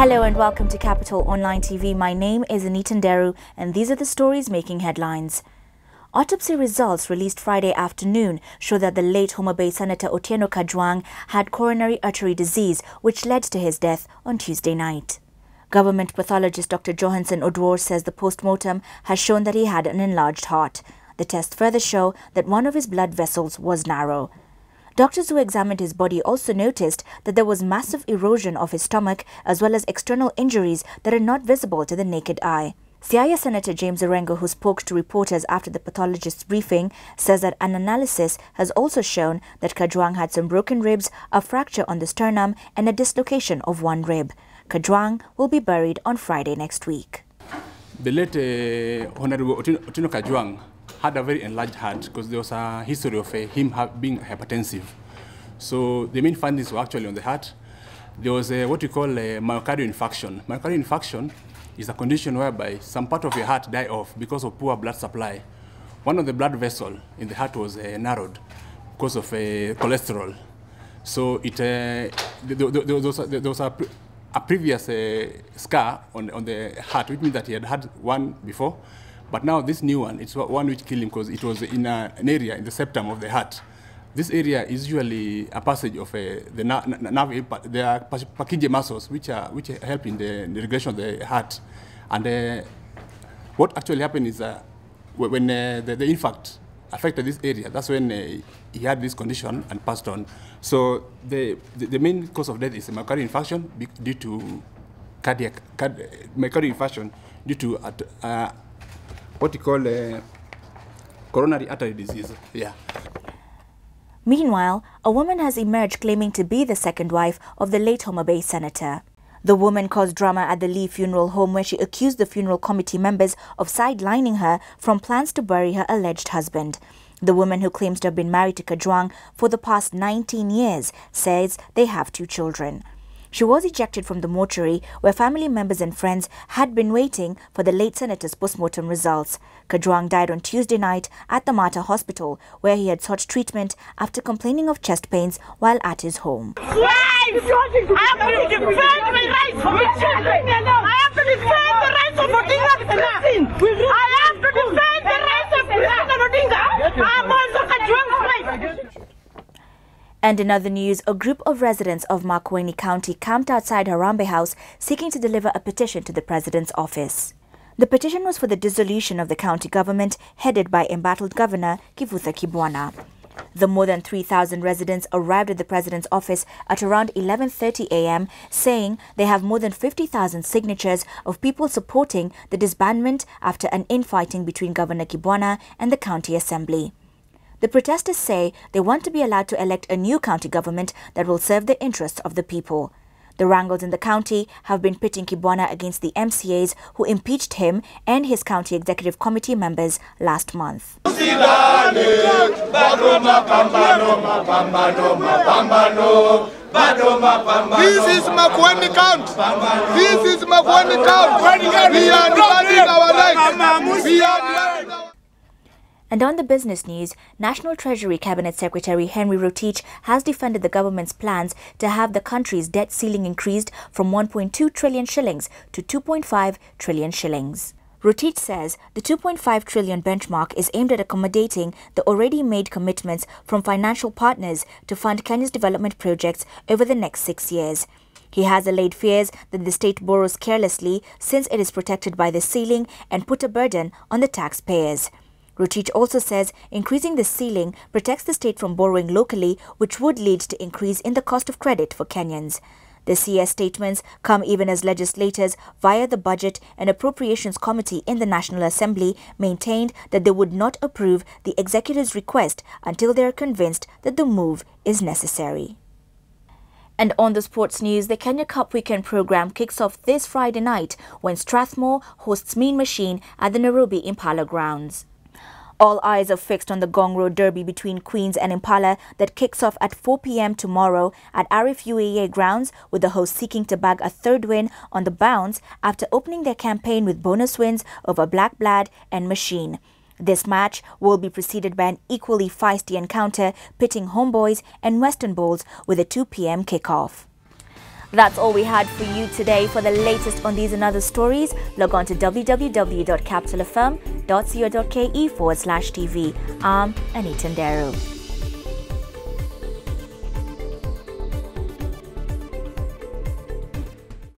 Hello and welcome to Capital Online TV. My name is Anita Nderu and these are the stories making headlines. Autopsy results released Friday afternoon show that the late Homa Bay Senator Otieno Kajwang had coronary artery disease, which led to his death on Tuesday night. Government pathologist Dr. Johansen Odwor says the post-mortem has shown that he had an enlarged heart. The tests further show that one of his blood vessels was narrow. Doctors who examined his body also noticed that there was massive erosion of his stomach as well as external injuries that are not visible to the naked eye. Siaya Senator James Orengo, who spoke to reporters after the pathologist's briefing, says that an analysis has also shown that Kajwang had some broken ribs, a fracture on the sternum and a dislocation of one rib. Kajwang will be buried on Friday next week. The late Honorable Otieno Kajwang had a very enlarged heart because there was a history of him being hypertensive. So the main findings were actually on the heart. There was what we call a myocardial infarction. Myocardial infarction is a condition whereby some part of your heart die off because of poor blood supply. One of the blood vessels in the heart was narrowed because of cholesterol. So there was a previous scar on the heart, which means that he had had one before. But now this new one, it's one which killed him because it was in an area in the septum of the heart. This area is usually a passage of the nerve. There are Purkinje muscles which help in the regulation of the heart. And what actually happened is when the infarct affected this area, that's when he had this condition and passed on. So the main cause of death is a myocardial infarction due to myocardial infarction due to what you call coronary artery disease. Yeah. Meanwhile, a woman has emerged claiming to be the second wife of the late Homa Bay Senator. The woman caused drama at the Lee funeral home where she accused the funeral committee members of sidelining her from plans to bury her alleged husband. The woman, who claims to have been married to Kajwang for the past 19 years, says they have 2 children. She was ejected from the mortuary where family members and friends had been waiting for the late senator's postmortem results. Kajwang died on Tuesday night at the Mater Hospital, where he had sought treatment after complaining of chest pains while at his home. I have to defend my rights for my children. I have to defend the rights of Odinga. I have to defend the rights of President Odinga. I'm also Kajwang's wife. And in other news, a group of residents of Makueni County camped outside Harambe House seeking to deliver a petition to the president's office. The petition was for the dissolution of the county government headed by embattled Governor Kivutha Kibwana. The more than 3,000 residents arrived at the president's office at around 11:30 a.m. saying they have more than 50,000 signatures of people supporting the disbandment after an infighting between Governor Kibwana and the county assembly. The protesters say they want to be allowed to elect a new county government that will serve the interests of the people. The wrangles in the county have been pitting Kibwana against the MCAs who impeached him and his county executive committee members last month. This is Makueni County. This is Makueni County. We are demanding our rights. We are demanding our... And on the business news, National Treasury Cabinet Secretary Henry Rotich has defended the government's plans to have the country's debt ceiling increased from 1.2 trillion shillings to 2.5 trillion shillings. Rotich says the 2.5 trillion benchmark is aimed at accommodating the already made commitments from financial partners to fund Kenya's development projects over the next 6 years. He has allayed fears that the state borrows carelessly since it is protected by the ceiling and put a burden on the taxpayers. Rotich also says increasing the ceiling protects the state from borrowing locally, which would lead to increase in the cost of credit for Kenyans. The CS statements come even as legislators via the Budget and Appropriations Committee in the National Assembly maintained that they would not approve the executive's request until they are convinced that the move is necessary. And on the sports news, the Kenya Cup Weekend program kicks off this Friday night when Strathmore hosts Mean Machine at the Nairobi Impala grounds. All eyes are fixed on the Gong Road Derby between Queens and Impala that kicks off at 4 p.m. tomorrow at Arif UAA grounds, with the hosts seeking to bag a 3rd win on the bounce after opening their campaign with bonus wins over Black Blood and Machine. This match will be preceded by an equally feisty encounter pitting Homeboys and Western Bulls with a 2 p.m. kickoff. That's all we had for you today. For the latest on these and other stories, log on to www.capitalfm.co.ke/TV. I'm Anita Ndero.